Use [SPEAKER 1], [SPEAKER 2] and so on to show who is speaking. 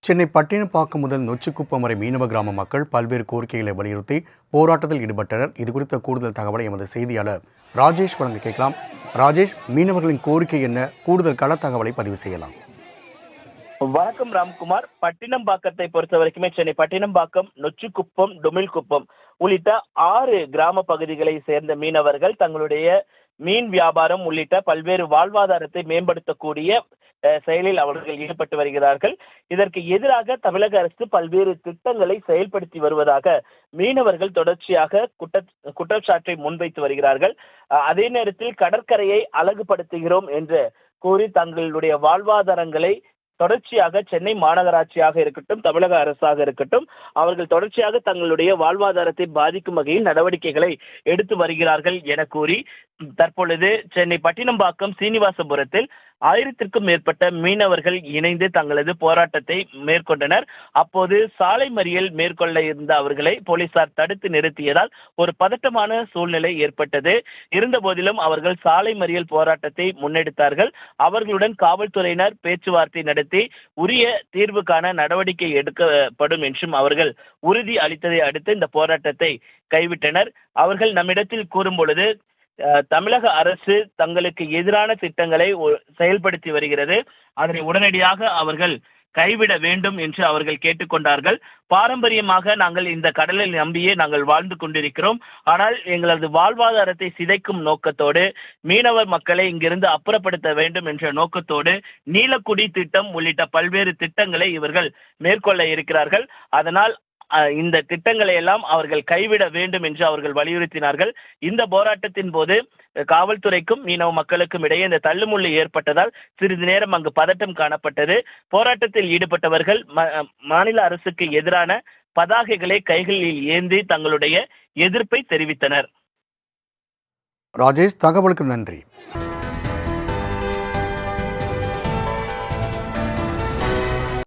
[SPEAKER 1] சென்னை பட்டினப்பாக்கம் முதல் நொச்சிக்குப்பம் வரை மீனவ கிராம மக்கள் பல்வேறு கோரிக்கைகளை வலியுறுத்தி போராட்டத்தில் ஈடுபட்டனர். இதுகுறித்த கூடுதல் தகவலை எமது செய்தியாளர் ராஜேஷ் வழங்க கேட்கலாம். ராஜேஷ், மீனவர்களின் கோரிக்கை என்ன? கூடுதல் கள தகவலை பதிவு செய்யலாம்.
[SPEAKER 2] வணக்கம் ராம்குமார். பட்டினம்பாக்கத்தை பொறுத்த வரைக்குமே சென்னை பட்டினம்பாக்கம், நொச்சிக்குப்பம், டுமில்குப்பம் உள்ளிட்ட 6 கிராம பகுதிகளை சேர்ந்த மீனவர்கள் தங்களுடைய மீன் வியாபாரம் உள்ளிட்ட பல்வேறு வாழ்வாதாரத்தை மேம்படுத்தக்கூடிய செயலில் அவர்கள் ஈடுபட்டு வருகிறார்கள். இதற்கு எதிராக தமிழக அரசு பல்வேறு திட்டங்களை செயல்படுத்தி வருவதாக மீனவர்கள் தொடர்ச்சியாக குற்றச்சாட்டை முன்வைத்து வருகிறார்கள். அதே நேரத்தில் கடற்கரையை அழகுபடுத்துகிறோம் என்று கூறி தங்களுடைய வாழ்வாதாரங்களை தொடர்ச்சியாக சென்னை மாநகராட்சியாக இருக்கட்டும், தமிழக அரசாக இருக்கட்டும், அவர்கள் தொடர்ச்சியாக தங்களுடைய வாழ்வாதாரத்தை பாதிக்கும் வகையில் நடவடிக்கைகளை எடுத்து வருகிறார்கள் என கூறி தற்பொழுது சென்னை பட்டினம்பாக்கம் சீனிவாசபுரத்தில் 1000க்கும் மேற்பட்ட மீனவர்கள் இணைந்து தங்களது போராட்டத்தை மேற்கொண்டனர். அப்போது சாலை மறியல் மேற்கொள்ள இருந்த அவர்களை போலீசார் தடுத்து நிறுத்தியதால் ஒரு பதட்டமான சூழ்நிலை ஏற்பட்டது. இருந்த போதிலும் அவர்கள் சாலை மறியல் போராட்டத்தை முன்னெடுத்தார்கள். அவர்களுடன் காவல்துறையினர் பேச்சுவார்த்தை நடத்தி உரிய தீர்வுக்கான நடவடிக்கை எடுக்கப்படும் என்றும் அவர்கள் உறுதி அளித்ததை அடுத்து இந்த போராட்டத்தை கைவிட்டனர். அவர்கள் நம்மிடத்தில் கூறும் பொழுது, தமிழக அரசு தங்களுக்கு எதிரான திட்டங்களை செயல்படுத்தி வருகிறது, அதனை உடனடியாக அவர்கள் கைவிட வேண்டும் என்று அவர்கள் கேட்டுக்கொண்டார்கள். பாரம்பரியமாக நாங்கள் இந்த கடலை நம்பியே நாங்கள் வாழ்ந்து கொண்டிருக்கிறோம். ஆனால் எங்களது வாழ்வாதாரத்தை சிதைக்கும் நோக்கத்தோடு மீனவர் மக்களை இங்கிருந்து அப்புறப்படுத்த வேண்டும் என்ற நோக்கத்தோடு நீலக்குடி திட்டம் உள்ளிட்ட பல்வேறு திட்டங்களை இவர்கள் மேற்கொள்ள இருக்கிறார்கள். அதனால் இந்த திட்டங்களை எல்லாம் அவர்கள் கைவிட வேண்டும் என்று அவர்கள் வலியுறுத்தினார்கள். இந்த போராட்டத்தின் போது காவல்துறைக்கும் மீனவ மக்களுக்கும் இடையே இந்த தள்ளுமுள்ளு ஏற்பட்டதால் சிறிது நேரம் அங்கு பதட்டம் காணப்பட்டது. போராட்டத்தில் ஈடுபட்டவர்கள் மாநில அரசுக்கு எதிரான பதாகைகளை கைகளில் ஏந்தி தங்களுடைய எதிர்ப்பை தெரிவித்தனர்.
[SPEAKER 1] ராஜேஷ், தகவலுக்கு நன்றி.